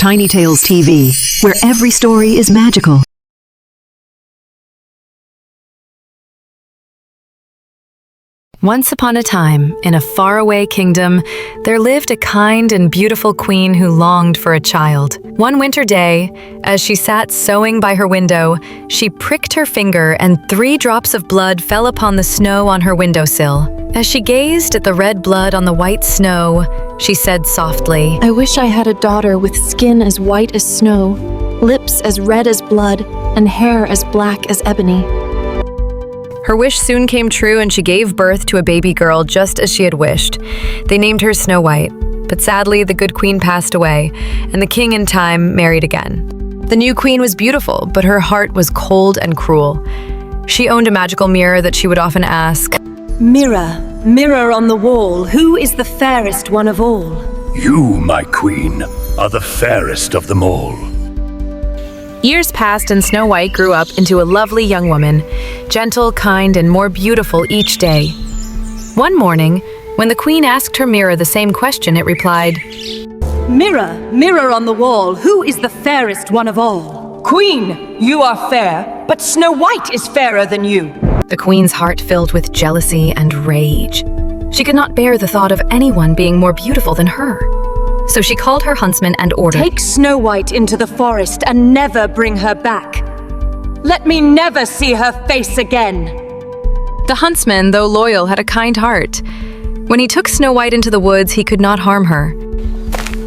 Tiny Tales TV, where every story is magical. Once upon a time, in a faraway kingdom, there lived a kind and beautiful queen who longed for a child. One winter day, as she sat sewing by her window, she pricked her finger and 3 drops of blood fell upon the snow on her windowsill. As she gazed at the red blood on the white snow, she said softly, "I wish I had a daughter with skin as white as snow, lips as red as blood, and hair as black as ebony." Her wish soon came true, and she gave birth to a baby girl just as she had wished. They named her Snow White, but sadly the good queen passed away, and the king in time married again. The new queen was beautiful, but her heart was cold and cruel. She owned a magical mirror that she would often ask, "Mirror, mirror on the wall, who is the fairest one of all?" You, my queen, are the fairest of them all. Years passed and Snow White grew up into a lovely young woman, gentle, kind, and more beautiful each day. One morning, when the queen asked her mirror the same question, it replied, "Mirror, mirror on the wall, who is the fairest one of all?" Queen, you are fair, but Snow White is fairer than you. The queen's heart filled with jealousy and rage. She could not bear the thought of anyone being more beautiful than her. So she called her huntsman and ordered, "Take Snow White into the forest and never bring her back. Let me never see her face again." The huntsman, though loyal, had a kind heart. When he took Snow White into the woods, he could not harm her.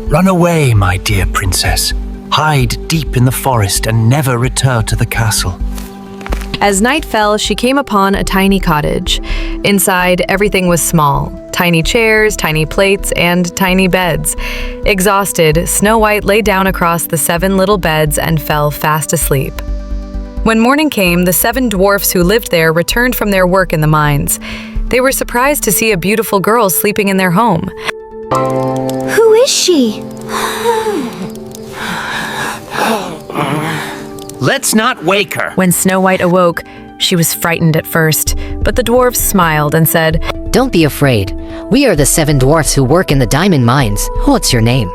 Run away, my dear princess. Hide deep in the forest and never return to the castle. As night fell, she came upon a tiny cottage. Inside, everything was small. Tiny chairs, tiny plates, and tiny beds. Exhausted, Snow White lay down across the 7 little beds and fell fast asleep. When morning came, the 7 dwarfs who lived there returned from their work in the mines. They were surprised to see a beautiful girl sleeping in their home. "Who is she?" Let's not wake her. When Snow White awoke, she was frightened at first, but the dwarfs smiled and said, "Don't be afraid. We are the 7 dwarfs who work in the diamond mines. What's your name?"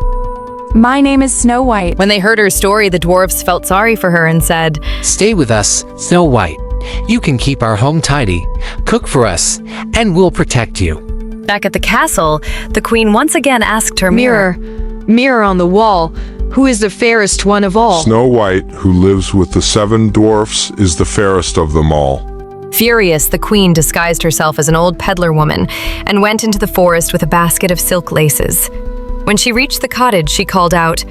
"My name is Snow White." When they heard her story, the dwarfs felt sorry for her and said, "Stay with us, Snow White. You can keep our home tidy, cook for us, and we'll protect you." Back at the castle, the queen once again asked her mirror, Mirror on the wall, who is the fairest one of all?" Snow White, who lives with the 7 dwarfs, is the fairest of them all. Furious, the queen disguised herself as an old peddler woman and went into the forest with a basket of silk laces. When she reached the cottage, she called out,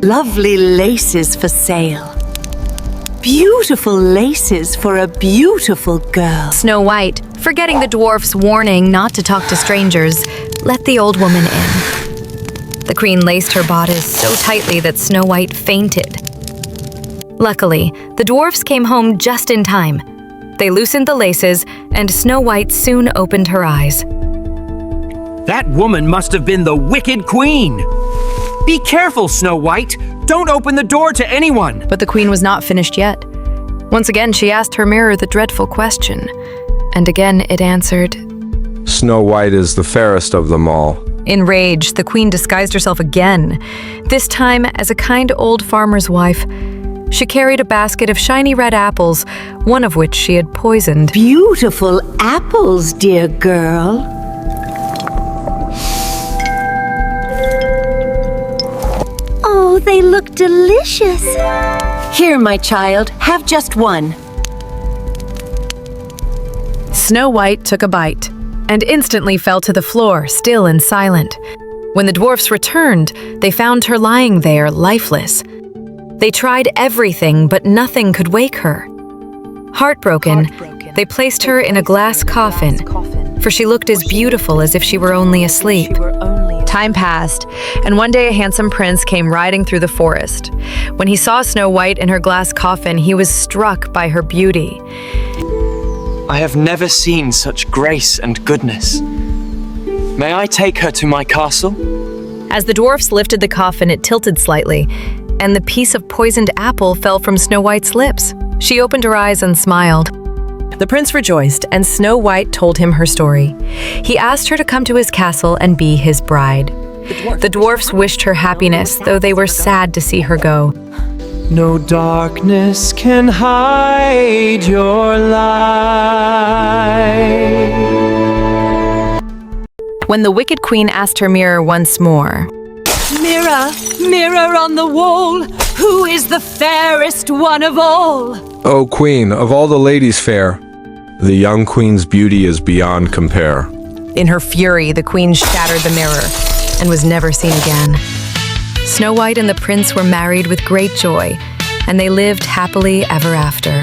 "Lovely laces for sale. Beautiful laces for a beautiful girl." Snow White, forgetting the dwarf's warning not to talk to strangers, let the old woman in. The queen laced her bodice so tightly that Snow White fainted. Luckily, the dwarfs came home just in time. They loosened the laces, and Snow White soon opened her eyes. That woman must have been the wicked queen. Be careful, Snow White. Don't open the door to anyone. But the queen was not finished yet. Once again, she asked her mirror the dreadful question, and again it answered, "Snow White is the fairest of them all." Enraged, the queen disguised herself again, this time as a kind old farmer's wife. She carried a basket of shiny red apples, one of which she had poisoned. "Beautiful apples, dear girl." "Oh, they look delicious." "Here, my child, have just one." Snow White took a bite and instantly fell to the floor, still and silent. When the dwarfs returned, they found her lying there, lifeless. They tried everything, but nothing could wake her. Heartbroken, they placed her in a glass coffin, for she looked as beautiful as if she were only asleep. Time passed, and one day a handsome prince came riding through the forest. When he saw Snow White in her glass coffin, he was struck by her beauty. "I have never seen such grace and goodness. May I take her to my castle?" As the dwarfs lifted the coffin, it tilted slightly, and the piece of poisoned apple fell from Snow White's lips. She opened her eyes and smiled. The prince rejoiced, and Snow White told him her story. He asked her to come to his castle and be his bride. The dwarfs wished her happiness, though they were sad to see her go. No darkness can hide your light. When the wicked queen asked her mirror once more, Mirror, mirror on the wall, who is the fairest one of all? O queen, of all the ladies fair, the young queen's beauty is beyond compare. in her fury, the queen shattered the mirror and was never seen again. Snow White and the prince were married with great joy, and they lived happily ever after.